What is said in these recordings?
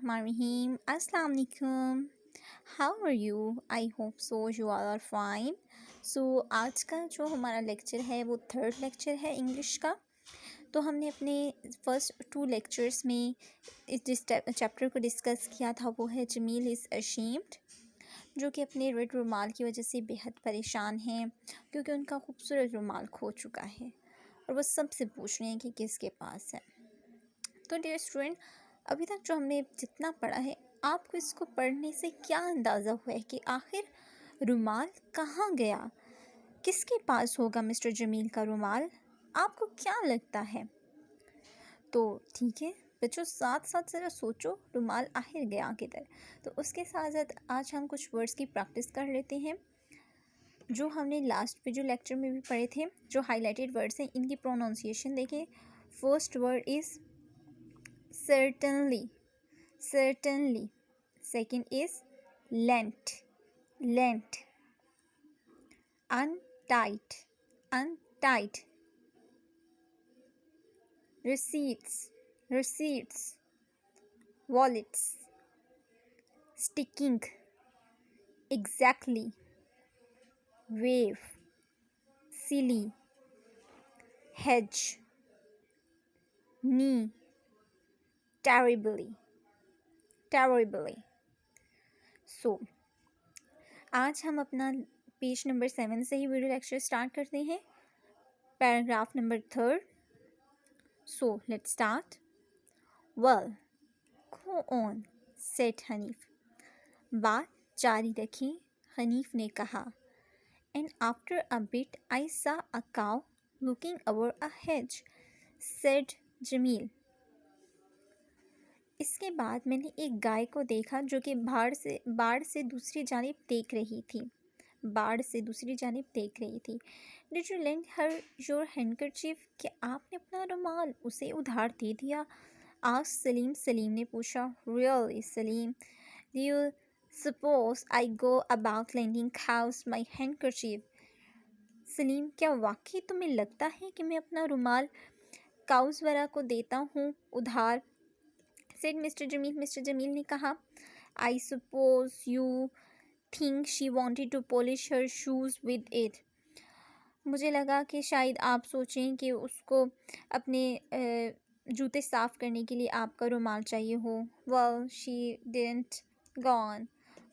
Bismillahirrahmanirrahim. Assalamu alaikum. How are you? I hope so you all are fine. So आज का जो हमारा lecture है वो थर्ड लेक्चर है इंग्लिश का। तो हमने अपने फर्स्ट टू लेक्चर्स में जिस चैप्टर को डिस्कस किया था वो है जमील इज़ अशेम्ड, जो कि अपने रेड रुमाल की वजह से बेहद परेशान हैं क्योंकि उनका खूबसूरत रुमाल खो चुका है और वो सबसे पूछ रहे हैं कि किसके पास है। तो डियर स्टूडेंट, अभी तक जो हमने जितना पढ़ा है, आपको इसको पढ़ने से क्या अंदाज़ा हुआ है कि आखिर रुमाल कहाँ गया, किसके पास होगा मिस्टर जमील का रुमाल? आपको क्या लगता है? तो ठीक है बच्चों, साथ साथ ज़रा सोचो रुमाल आखिर गया किधर। तो उसके साथ साथ आज हम कुछ वर्ड्स की प्रैक्टिस कर लेते हैं जो हमने लास्ट पे जो लेक्चर में भी पढ़े थे। जो हाईलाइटेड वर्ड्स हैं इनकी प्रोनाउंसिएशन देखें। First word is certainly, certainly. Second is lent, lent. Untight, untight. Receipts, receipts. Wallets. Sticking. Exactly. Wave. Silly. Hedge. Knee. Terribly, terribly. So, आज हम अपना पेज नंबर 7 से ही वीडियो लेक्चर स्टार्ट करते हैं, paragraph number 3rd. So, let's start. Well, go on, said Hanif. बात जारी रखें, हनीफ ने कहा. And after a bit I saw a cow looking over a hedge, said Jameel. इसके बाद मैंने एक गाय को देखा जो कि बाढ़ से दूसरी जानिब देख रही थी, बाढ़ से दूसरी जानिब देख रही थी. Did you lend her your handkerchief? क्या आपने अपना रुमाल उसे उधार दे दिया? आज सलीम, सलीम ने पूछा. Really Salim, do you suppose I go about lending cows my handkerchief? Salim, क्या वाकई तुम्हें लगता है कि मैं अपना रुमाल काउस वगैरह को देता हूँ उधार? Said mister Jamil, mister Jamil ने कहा. I suppose you think she wanted to polish her shoes with it. मुझे लगा कि शायद आप सोचें कि उसको अपने जूते साफ़ करने के लिए आपका रुमाल चाहिए हो. Well she didn't gone.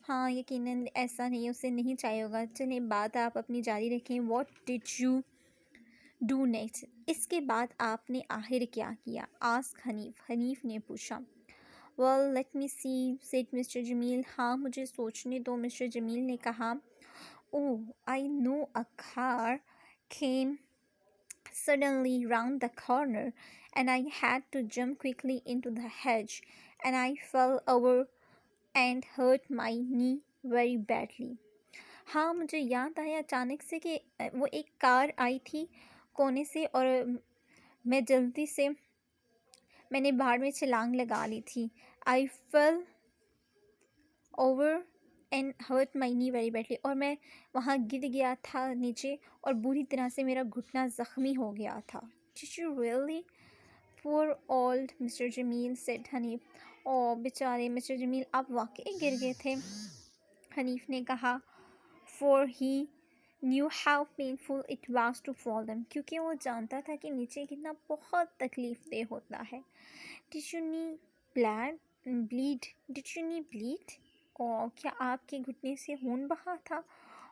हाँ, यकीनन ऐसा नहीं, उसे नहीं चाहिए होगा. चलिए बात आप अपनी जारी रखें. What did you do next? इसके बाद आपने आखिर क्या किया? आस्क हनीफ, हनीफ ने पूछा. Well, let me see, said Mr. Jameel. हाँ, मुझे सोचने दो, मिस्टर जमील ने कहा. Oh, I know, a car came suddenly round the corner and I had to jump quickly into the hedge and I fell over and hurt my knee very badly. हाँ, मुझे याद आया अचानक से कि वो एक कार आई थी कोने से और मैं जल्दी से मैंने बाहर में छलांग लगा ली थी. I fell over and hurt my knee very badly. और मैं वहाँ गिर गया था नीचे और बुरी तरह से मेरा घुटना ज़ख्मी हो गया था. Did you really? Poor old mister Jamil, said Hanif. Oh बेचारे मिस्टर जमील, आप वाकई गिर गए थे, हनीफ ने कहा. For he knew how painful it was to fall down. क्योंकि वो जानता था कि नीचे गिरना बहुत तकलीफ़ देह होता है. Did you knee bleed? Did you knee bleed? और क्या आपके घुटने से खून बहा था?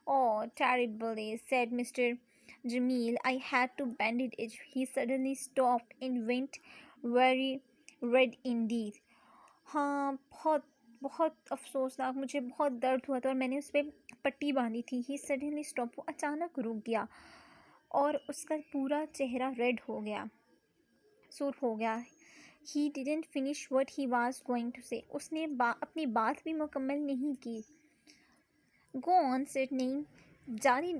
Oh, terribly, said Mr. Jamil. I had to bandage it. He suddenly stopped and went very red indeed. हाँ, बहुत बहुत अफसोसनाक, मुझे बहुत दर्द हुआ था और मैंने उस पर पट्टी बांधी थी. He suddenly stopped. वो अचानक रुक गया और उसका पूरा चेहरा रेड हो गया, सुर्ख हो गया. He didn't finish what he was going to say. उसने अपनी बात भी मुकम्मल नहीं की. Go on, said Naeem.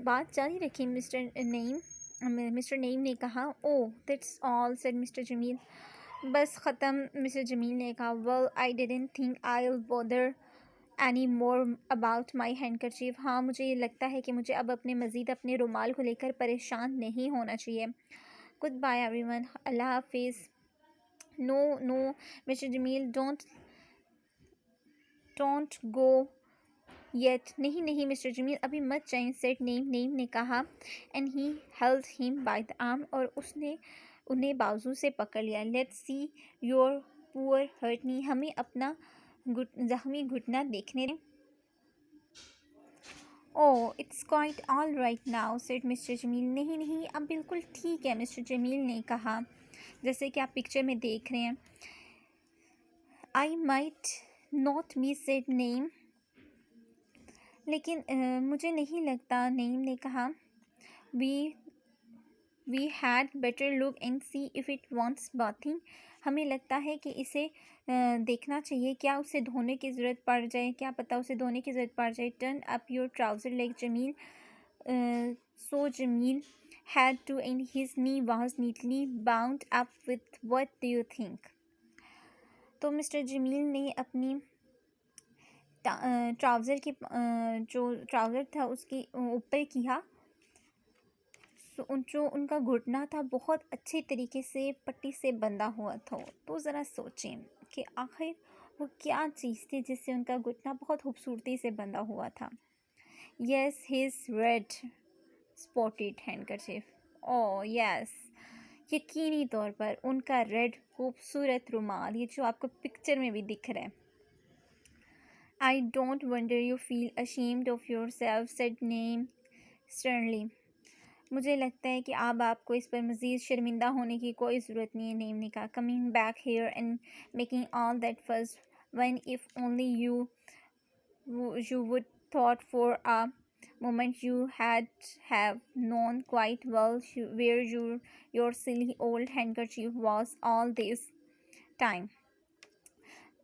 बात जारी रखें, मिस्टर नईम ने कहा. Oh, that's all, said mister Jamil. बस ख़त्म, मिस्टर जमील ने कहा. Well, I didn't think I'll bother any more about my handkerchief. हाँ, मुझे ये लगता है कि मुझे अब मज़ीद अपने रुमाल को लेकर परेशान नहीं होना चाहिए. Goodbye everyone. अल्लाह हाफिज़. No, Mr. Jamil, don't don't go yet, नहीं नहीं मिस्टर जमील अभी मत जाएं, सेड नेम, नेम ने कहा। And he held him by the arm, और उसने उन्हें बाजू से पकड़ लिया। Let's see your poor hurt knee, हमें अपना जख्मी घुटना देखने दें। Oh it's quite all right now, said mister Jamil, नहीं नहीं अब बिल्कुल ठीक है, मिस्टर जमील ने कहा। जैसे कि आप पिक्चर में देख रहे हैं। I might not be, said name, लेकिन मुझे नहीं लगता, नेम ने कहा। We had better look and see if it wants bathing, हमें लगता है कि इसे देखना चाहिए, क्या उसे धोने की ज़रूरत पड़ जाए, क्या पता उसे धोने की ज़रूरत पड़ जाए। Turn up your trouser leg Jamil, so Jamil had to, and his knee was neatly bound up with, what do you think? तो मिस्टर जमील ने अपनी ट्राउज़र की जो ट्राउज़र था उसकी ऊपर किया, जो उनका घुटना था बहुत अच्छे तरीके से पट्टी से बंधा हुआ था। तो ज़रा सोचें कि आखिर वो क्या चीज़ थी जिससे उनका घुटना बहुत खूबसूरती से बंधा हुआ था। Yes his red spotted handkerchief, oh yes, यकीनी तौर पर उनका रेड खूबसूरत रुमाल, ये जो आपको पिक्चर में भी दिख रहा है। I don't wonder you feel ashamed of your self, said name sternly, मुझे लगता है कि अब आपको इस पर मज़ीद शर्मिंदा होने की कोई ज़रूरत नहीं है, नेम ने कहा। Coming back here and making all that first when if only you would thought for a moment you had have known quite well where your silly old handkerchief was all this time.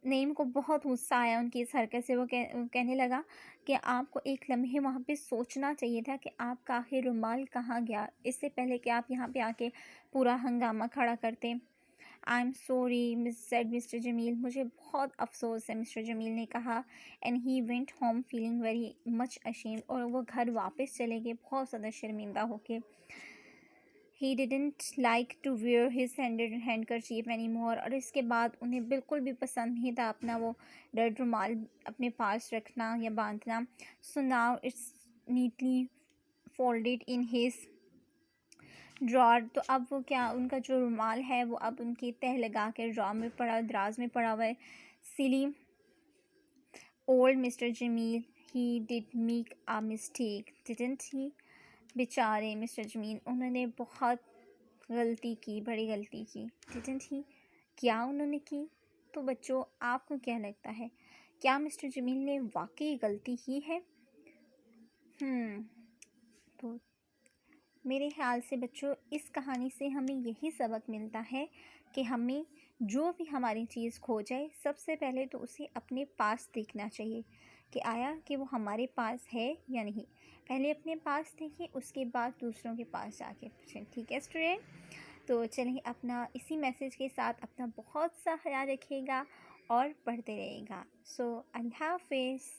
Name को बहुत गुस्सा आया उनकी इस हरकत से। वो कहने लगा कि आपको एक लम्हे वहाँ पे सोचना चाहिए था कि आपका आखिर रुमाल कहाँ गया, इससे पहले कि आप यहाँ पे आके पूरा हंगामा खड़ा करते। I am sorry miss, said mister Jamil, मुझे बहुत अफसोस है, मिस्टर जमील ने कहा। And he went home feeling very much ashamed, और वो घर वापस चले गए बहुत ज़्यादा शर्मिंदा होके। He didn't like to wear his handkerchief anymore, और इसके बाद उन्हें बिल्कुल भी पसंद नहीं था अपना वो रेड रुमाल अपने पास रखना या बांधना। So now it's neatly folded in his drawer, तो अब वो क्या, उनका जो रुमाल है वो अब उनकी तह लगा के ड्रॉर में पड़ा, दराज में पड़ा हुआ है। Silly old mister Jamil, he did make a mistake didn't he, बेचारे मिस्टर जमील, उन्होंने बहुत गलती की, बड़ी गलती की। डिडंट ही, क्या उन्होंने की? तो बच्चों आपको क्या लगता है, क्या मिस्टर जमील ने वाकई गलती की है? तो मेरे ख्याल से बच्चों इस कहानी से हमें यही सबक मिलता है कि हमें जो भी हमारी चीज़ खो जाए सबसे पहले तो उसे अपने पास देखना चाहिए कि आया कि वो हमारे पास है या नहीं। पहले अपने पास देखिए, उसके बाद दूसरों के पास जाके पूछें। ठीक है स्टूडेंट, तो चलिए अपना इसी मैसेज के साथ अपना बहुत सा ख्याल रखिएगा और पढ़ते रहिएगा। सो अल्लाह हाफिज़।